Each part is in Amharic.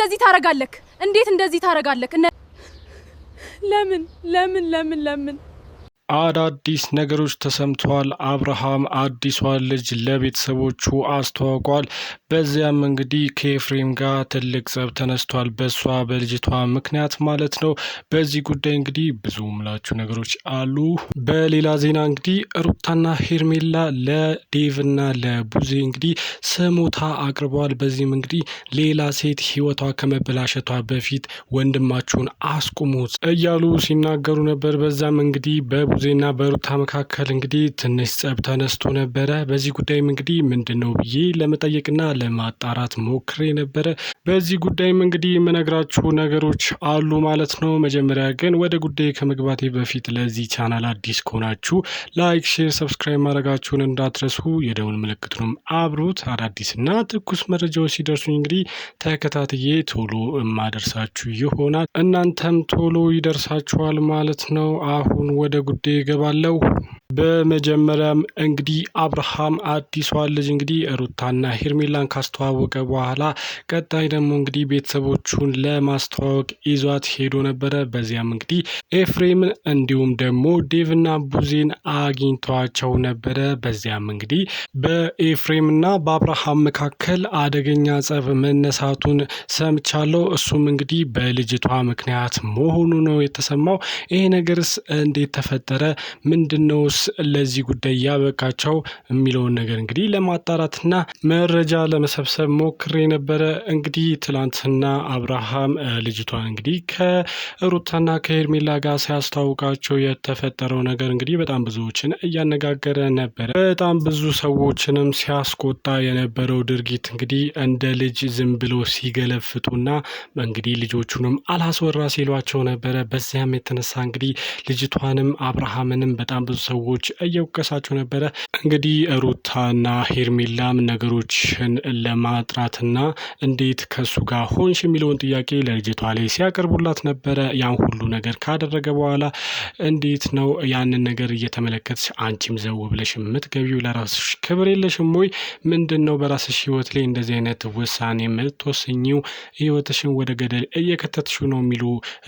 እንደዚህ ታረጋለክ? እንዴት እንደዚህ ታረጋለክ? ለምን አዳዲስ ነገሮች ተሰምተዋል። አብርሃም አዲሷን ልጅ ለቤተሰቦቹ አስተዋውቋል። በዚያም እንግዲህ ከኤፍሬም ጋር ትልቅ ጸብ ተነስቷል፣ በሷ በልጅቷ ምክንያት ማለት ነው። በዚህ ጉዳይ እንግዲህ ብዙ ምላችሁ ነገሮች አሉ። በሌላ ዜና እንግዲህ ሩታና ሄርሜላ ለዴቭና ለቡዜ እንግዲህ ስሞታ አቅርበዋል። በዚህም እንግዲህ ሌላ ሴት ህይወቷ ከመበላሸቷ በፊት ወንድማችሁን አስቁሙት እያሉ ሲናገሩ ነበር። በዛም እንግዲህ ዜና በሩታ መካከል እንግዲህ ትንሽ ጸብ ተነስቶ ነበረ። በዚህ ጉዳይም እንግዲህ ምንድነው ብዬ ለመጠየቅና ለማጣራት ሞክሬ ነበረ። በዚህ ጉዳይም እንግዲህ የምነግራችሁ ነገሮች አሉ ማለት ነው። መጀመሪያ ግን ወደ ጉዳይ ከመግባቴ በፊት ለዚህ ቻናል አዲስ ከሆናችሁ ላይክ፣ ሼር፣ ሰብስክራይብ ማድረጋችሁን እንዳትረሱ፣ የደውል ምልክቱንም አብሩት። አዳዲስና ትኩስ መረጃዎች ሲደርሱኝ እንግዲህ ተከታትዬ ቶሎ የማደርሳችሁ ይሆናል። እናንተም ቶሎ ይደርሳችኋል ማለት ነው። አሁን ወደ ጉዳይ ይገባለው። በመጀመሪያም እንግዲህ አብርሃም አዲሷን ልጅ እንግዲህ ሩታና ሄርሜላን ካስተዋወቀ በኋላ ቀጣይ ደግሞ እንግዲህ ቤተሰቦቹን ለማስተዋወቅ ይዟት ሄዶ ነበረ። በዚያም እንግዲህ ኤፍሬምን እንዲሁም ደግሞ ዴቭና ቡዜን አግኝተዋቸው ነበረ። በዚያም እንግዲህ በኤፍሬምና በአብርሃም መካከል አደገኛ ጸብ መነሳቱን ሰምቻለሁ። እሱም እንግዲህ በልጅቷ ምክንያት መሆኑ ነው የተሰማው። ይሄ ነገርስ እንዴት ተፈጠረ? ምንድነውስ ለዚህ ጉዳይ ያበቃቸው የሚለውን ነገር እንግዲህ ለማጣራትና መረጃ ለመሰብሰብ ሞክሬ ነበረ። እንግዲህ ትላንትና አብርሃም ልጅቷን እንግዲህ ከሩታና ከሄርሜላ ጋር ሲያስተዋውቃቸው የተፈጠረው ነገር እንግዲህ በጣም ብዙዎችን እያነጋገረ ነበረ። በጣም ብዙ ሰዎችንም ሲያስቆጣ የነበረው ድርጊት እንግዲህ እንደ ልጅ ዝም ብሎ ሲገለፍጡና እንግዲህ ልጆቹንም አላስወራ ሲሏቸው ነበረ። በዚያም የተነሳ እንግዲህ ልጅቷንም አብርሃምንም በጣም ብዙ ሰዎች እየወቀሳቸው ነበረ። እንግዲህ ሩታና ሄርሜላም ነገሮችን ለማጥራትና እንዴት ከሱ ጋር ሆንሽ የሚለውን ጥያቄ ለልጅቷ ላይ ሲያቀርቡላት ነበረ። ያን ሁሉ ነገር ካደረገ በኋላ እንዴት ነው ያንን ነገር እየተመለከትሽ አንቺም ዘው ብለሽ የምትገቢው? ለራስሽ ክብር የለሽም ወይ? ምንድን ነው በራስሽ ህይወት ላይ እንደዚህ አይነት ውሳኔ የምትወስኚው? ህይወትሽን ወደ ገደል እየከተትሽው ነው የሚሉ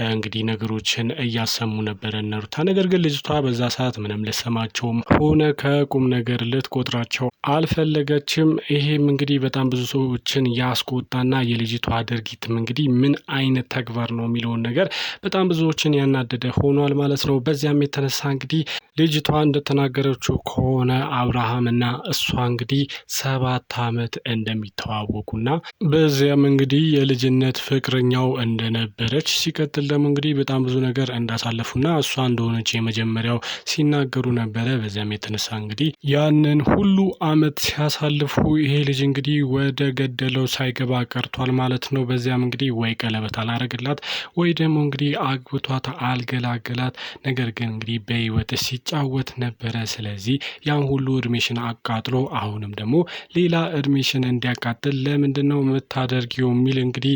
እንግዲህ ነገሮችን እያሰሙ ነበረ ሩታ። ነገር ግን ልጅቷ በዛ ሰዓት ምንም ልሰማቸውም ሆነ ከቁም ነገር ልትቆጥራቸው አልፈለገችም። ይሄም እንግዲህ በጣም ብዙ ሰዎችን ያስቆጣና የልጅቷ ድርጊትም እንግዲህ ምን አይነት ተግባር ነው የሚለውን ነገር በጣም ብዙዎችን ያናደደ ሆኗል ማለት ነው። በዚያም የተነሳ እንግዲህ ልጅቷ እንደተናገረችው ከሆነ አብርሃምና እሷ እንግዲህ 7 ዓመት እንደሚተዋወቁና በዚያም እንግዲህ የልጅነት ፍቅረኛው እንደነበረች ሲቀጥል ደግሞ እንግዲህ በጣም ብዙ ነገር እንዳሳለፉና እሷ እንደሆነች የመጀመሪያው ሲናገሩ ነበረ። በዚያም የተነሳ እንግዲህ ያንን ሁሉ አመት ሲያሳልፉ ይሄ ልጅ እንግዲህ ወደ ገደለው ሳይገባ ቀርቷል ማለት ነው። በዚያም እንግዲህ ወይ ቀለበት አላረግላት ወይ ደግሞ እንግዲህ አግብቷት አልገላገላት። ነገር ግን እንግዲህ በህይወት ሲጫወት ነበረ። ስለዚህ ያን ሁሉ እድሜሽን አቃጥሎ አሁንም ደግሞ ሌላ እድሜሽን እንዲያቃጥል ለምንድን ነው የምታደርጊው የሚል እንግዲህ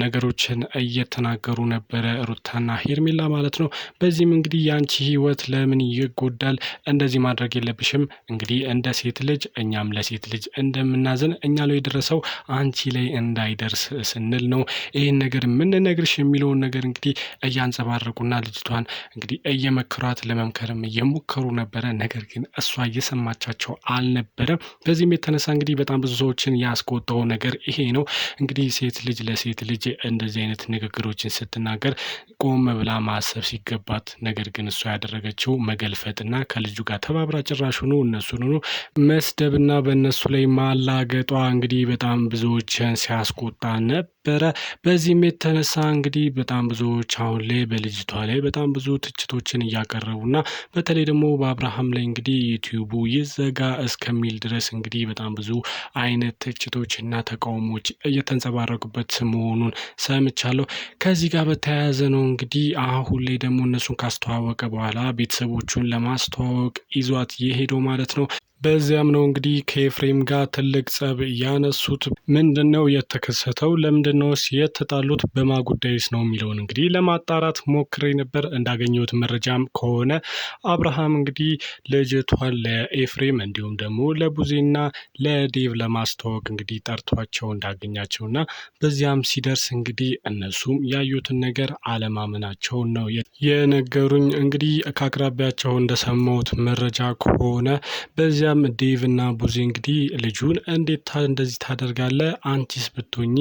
ነገሮችን እየተናገሩ ነበረ ሩታና ሄርሜላ ማለት ነው። በዚህም እንግዲህ ያንቺ ህይወት ለምን ይጎዳል? እንደዚህ ማድረግ የለብሽም። እንግዲህ እንደ ሴት ልጅ እኛም ለሴት ልጅ እንደምናዝን እኛ ላይ የደረሰው አንቺ ላይ እንዳይደርስ ስንል ነው ይህን ነገር የምንነግርሽ የሚለውን ነገር እንግዲህ እያንጸባረቁና ልጅቷን እንግዲህ እየመከሯት ለመምከርም እየሞከሩ ነበረ። ነገር ግን እሷ እየሰማቻቸው አልነበረም። በዚህም የተነሳ እንግዲህ በጣም ብዙ ሰዎችን ያስቆጣው ነገር ይሄ ነው። እንግዲህ ሴት ልጅ ለሴት ልጅ እንደዚህ አይነት ንግግሮችን ስትናገር ቆም ብላ ማሰብ ሲገባት፣ ነገር ግን እሷ ያደረገችው መገልፈጥና ከልጁ ጋር ተባብራ ጭራሹኑ እነሱን መስደብና በእነሱ ላይ ማላገጧ እንግዲህ በጣም ብዙዎችን ሲያስቆጣ ነበረ። በዚህም የተነሳ እንግዲህ በጣም ብዙዎች አሁን ላይ በልጅቷ ላይ በጣም ብዙ ትችቶችን እያቀረቡና በተለይ ደግሞ በአብርሃም ላይ እንግዲህ ዩቲዩቡ ይዘጋ እስከሚል ድረስ እንግዲህ በጣም ብዙ አይነት ትችቶችና ተቃውሞች እየተንጸባረቁበት መሆኑን ሰምቻለሁ። ከዚህ ጋር በተያያዘ ነው እንግዲህ አሁን ላይ ደግሞ እነሱን ካስተዋወቀ በኋላ ቤተሰቦቹን ለማስተዋወቅ ይዟት የሄደው ማለት ነው። በዚያም ነው እንግዲህ ከኤፍሬም ጋር ትልቅ ጸብ ያነሱት። ምንድነው የተከሰተው? ለምንድነው ምንድነውስ የተጣሉት በማጉዳይስ ነው የሚለውን እንግዲህ ለማጣራት ሞክሬ ነበር። እንዳገኘሁት መረጃም ከሆነ አብርሃም እንግዲህ ልጅቷን ለኤፍሬም እንዲሁም ደግሞ ለቡዜና ለዴቭ ለማስተዋወቅ እንግዲህ ጠርቷቸው እንዳገኛቸውና በዚያም ሲደርስ እንግዲህ እነሱም ያዩትን ነገር አለማመናቸውን ነው የነገሩኝ። እንግዲህ ከአቅራቢያቸው እንደሰማሁት መረጃ ከሆነ በዚያም ዴቭ እና ቡዜ እንግዲህ ልጁን እንዴት እንደዚህ ታደርጋለህ? አንቺስ ብትሆኚ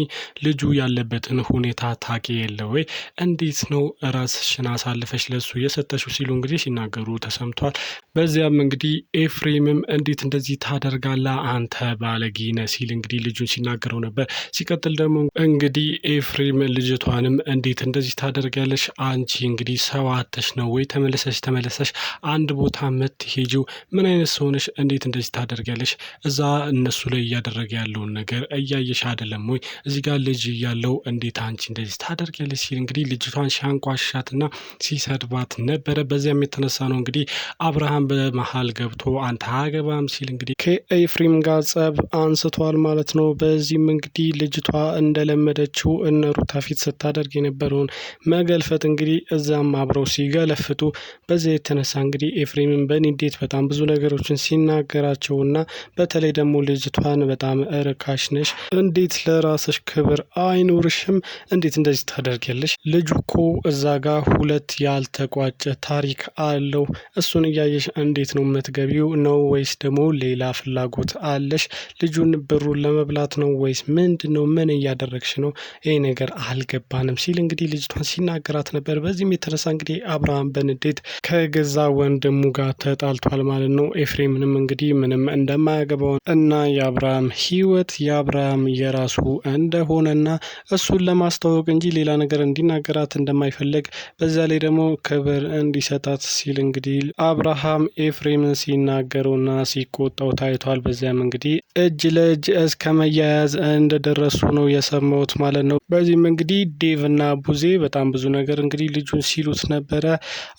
ልጁ ያለበትን ሁኔታ ታቂ የለ ወይ? እንዴት ነው ራስሽን አሳልፈሽ ለሱ የሰጠሽው? ሲሉ እንግዲህ ሲናገሩ ተሰምቷል። በዚያም እንግዲህ ኤፍሬምም እንዴት እንደዚህ ታደርጋለህ አንተ ባለጌ ነህ ሲል እንግዲህ ልጁን ሲናገረው ነበር። ሲቀጥል ደግሞ እንግዲህ ኤፍሬም ልጅቷንም እንዴት እንደዚህ ታደርጋለሽ? አንቺ እንግዲህ ሰው አተሽ ነው ወይ ተመለሰሽ አንድ ቦታ የምትሄጂው? ምን አይነት ሰው ነሽ? እንዴት እንደዚህ ታደርጋለሽ? እዛ እነሱ ላይ እያደረገ ያለውን ነገር እያየሽ አይደለም ወይ? እዚህ ጋር ልጅ እያለው እንዴት አንቺ እንደዚህ ታደርጊያለሽ? ሲል እንግዲህ ልጅቷን ሲያንቋሻትና ሲሰድባት ነበረ። በዚያም የተነሳ ነው እንግዲህ አብርሃም በመሀል ገብቶ አንተ አገባም ሲል እንግዲህ ከኤፍሬም ጋር ጸብ አንስቷል ማለት ነው። በዚህም እንግዲህ ልጅቷ እንደለመደችው እነ ሩታ ፊት ስታደርግ የነበረውን መገልፈጥ እንግዲህ እዛም አብረው ሲገለፍጡ በዚያ የተነሳ እንግዲህ ኤፍሬምን በንዴት በጣም ብዙ ነገሮችን ሲናገራቸውና በተለይ ደግሞ ልጅቷን በጣም እርካሽ ነሽ፣ እንዴት ለራስሽ ክብር አይኖርሽም? እንዴት እንደዚህ ታደርጊያለሽ? ልጁ እኮ እዛ ጋር ሁለት ያልተቋጨ ታሪክ አለው። እሱን እያየሽ እንዴት ነው የምትገቢው? ነው ወይስ ደግሞ ሌላ ፍላጎት አለሽ? ልጁን ብሩን ለመብላት ነው ወይስ ምንድን ነው? ምን እያደረግሽ ነው? ይሄ ነገር አልገባንም ሲል እንግዲህ ልጅቷን ሲናገራት ነበር። በዚህም የተነሳ እንግዲህ አብርሃም በንዴት ከገዛ ወንድሙ ጋር ተጣልቷል ማለት ነው። ኤፍሬምንም እንግዲህ ምንም እንደማያገባው እና የአብርሃም ህይወት የአብርሃም የራሱ እንደሆነና እሱን ለማስተዋወቅ እንጂ ሌላ ነገር እንዲናገራት እንደማይፈልግ በዛ ላይ ደግሞ ክብር እንዲሰጣት ሲል እንግዲህ አብርሃም ኤፍሬምን ሲናገረውና ሲቆጣው ታይቷል። በዚያም እንግዲህ እጅ ለእጅ እስከ መያያዝ እንደደረሱ ነው የሰማሁት ማለት ነው። በዚህም እንግዲህ ዴቭና ቡዜ በጣም ብዙ ነገር እንግዲህ ልጁን ሲሉት ነበረ።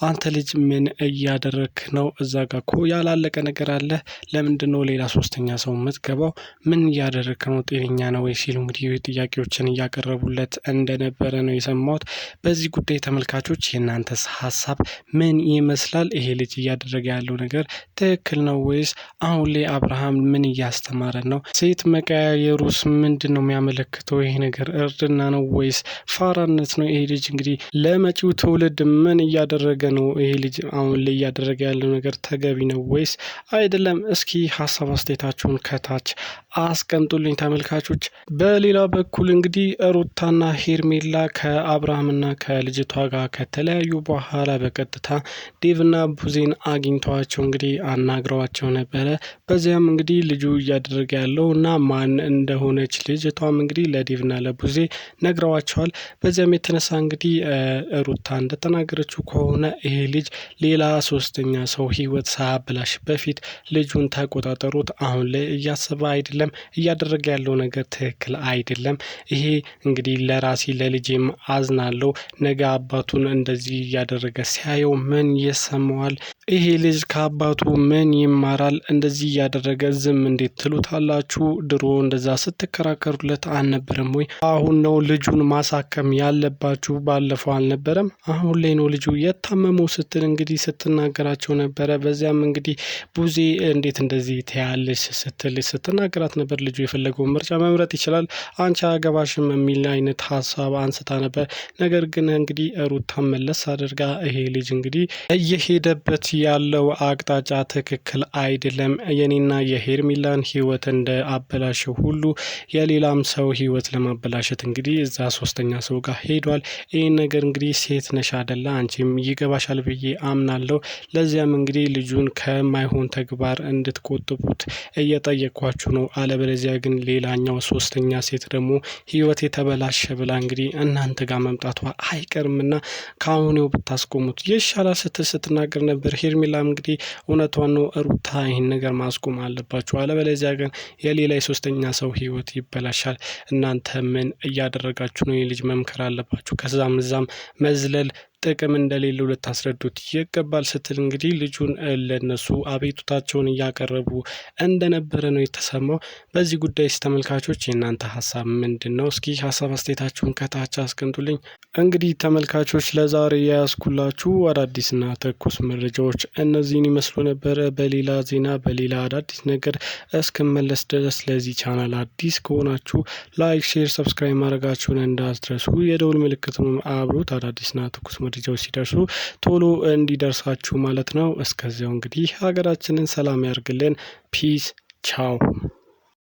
አንተ ልጅ ምን እያደረክ ነው? እዛ ጋ እኮ ያላለቀ ነገር አለ። ለምንድን ነው ሌላ ሶስተኛ ሰው የምትገባው? ምን እያደረክ ነው? ጤነኛ ነው ወይ? ሲሉ እንግዲህ ጥያቄዎችን እያቀረቡለት እንደነበረ ነው የሰማሁት። በዚህ ጉዳይ ተመልካቾች የእናንተስ ሀሳብ ምን ይመስላል? ይሄ ልጅ እያደረገ ያለው ነገር ትክክል ነው ወይስ አሁን ላይ አብርሃም ምን እያስተማረን ነው? ሴት መቀያየሩስ ምንድን ነው የሚያመለክተው? ይሄ ነገር እርድና ነው ወይስ ፋራነት ነው? ይሄ ልጅ እንግዲህ ለመጪው ትውልድ ምን እያደረገ ነው? ይሄ ልጅ አሁን ላይ እያደረገ ያለው ነገር ተገቢ ነው ወይስ አይደለም? እስኪ ሀሳብ አስተያየታችሁን ከታች አስቀምጡልኝ ተመልካቾች። በሌላ በኩል እንግዲህ ሩታና ሄርሜላ ከአብርሃምና ከልጅቷ ጋር ከተለያዩ በኋላ በቀጥታ ዴቭና ቡዜን አግኝተዋቸው እንግዲህ አናግረዋቸው ነበረ። በዚያም እንግዲህ ልጁ እያደረገ ያለው እና ማን እንደሆነች ልጅቷም እንግዲህ ለዴቭና ለቡዜ ነግረዋቸዋል። በዚያም የተነሳ እንግዲህ ሩታ እንደተናገረችው ከሆነ ይሄ ልጅ ሌላ ሶስተኛ ሰው ህይወት ሳያበላሽ በፊት ልጁን ተቆጣጠሩት። አሁን ላይ እያሰበ አይደለም፣ እያደረገ ያለው ነገር ትክክል አይደለም። ይሄ እንግዲህ ለራሴ ለልጄም አዝናለሁ። ነገ አባቱን እንደዚህ እያደረገ ሲያየው ምን ይሰማዋል? ይሄ ልጅ ከአባቱ ምን ይማራል? እንደዚህ እያደረገ ዝም እንዴት ትሉታላችሁ? ድሮ እንደዛ ስትከራከሩለት አልነበረም ወይ? አሁን ነው ልጁን ማሳከም ያለባችሁ፣ ባለፈው አልነበረም? አሁን ላይ ነው ልጁ የታመመው ስትል እንግዲህ ስትናገራቸው ነበረ። በዚያም እንግዲህ ቡዜ እንዴት እንደዚህ ትያለሽ ስትል ስትናገራት ነበር። ልጁ የፈለገውን ምርጫ መምረጥ ይችላል፣ አንቺ አገባሽም የሚል አይነት ሀሳብ አንስታ ነበር። ነገር ግን እንግዲህ ሩታ መለስ አድርጋ ይሄ ልጅ እንግዲህ እየሄደበት ያለው አቅጣጫ ትክክል አይደለም፣ የኔና የሄርሜላን ህይወት እንደ አበላሸው ሁሉ የሌላም ሰው ህይወት ለማበላሸት እንግዲህ እዛ ሶስተኛ ሰው ጋር ሄዷል። ይህን ነገር እንግዲህ ሴት ነሽ አይደለ? አንቺም ይገባሻል ብዬ አምናለሁ። ለዚያም እንግዲህ ልጁን ከማይሆን ተግባር እንድትቆጥቡት እየጠየኳችሁ ነው። አለበለዚያ ግን ሌላኛው ሶስተኛ ሴት ደግሞ ህይወት የተበላሸ ብላ እንግዲህ እናንተ ጋር መምጣቷ አይቀርምና ከአሁኔው ብታስቆሙት ይሻላል ስትል ስትናገር ነበር። ሄርሜላም እንግዲህ እውነቷን ነው። ሩታ ይህን ነገር ማስቆም አለባችሁ፣ አለበለዚያ ግን የሌላ የሶስተኛ ሰው ህይወት ይበላሻል። እናንተ ምን እያደረጋችሁ ነው? የልጅ መምከር አለባችሁ። ከዛም እዛም መዝለል ጥቅም እንደሌለው ልታስረዱት ይገባል ስትል እንግዲህ ልጁን ለነሱ አቤቱታቸውን እያቀረቡ እንደነበረ ነው የተሰማው። በዚህ ጉዳይ ተመልካቾች የእናንተ ሀሳብ ምንድን ነው? እስኪ ሀሳብ አስተያየታችሁን ከታች አስቀምጡልኝ። እንግዲህ ተመልካቾች ለዛሬ የያዝኩላችሁ አዳዲስና ትኩስ መረጃዎች እነዚህን ይመስሉ ነበረ። በሌላ ዜና በሌላ አዳዲስ ነገር እስክመለስ ድረስ ለዚህ ቻናል አዲስ ከሆናችሁ ላይክ፣ ሼር፣ ሰብስክራይብ ማድረጋችሁን እንዳትረሱ። የደውል ምልክቱን አብሩት። አዳዲስና ትኩስ መረጃዎች ሲደርሱ ቶሎ እንዲደርሳችሁ ማለት ነው። እስከዚያው እንግዲህ ሀገራችንን ሰላም ያርግልን። ፒስ ቻው።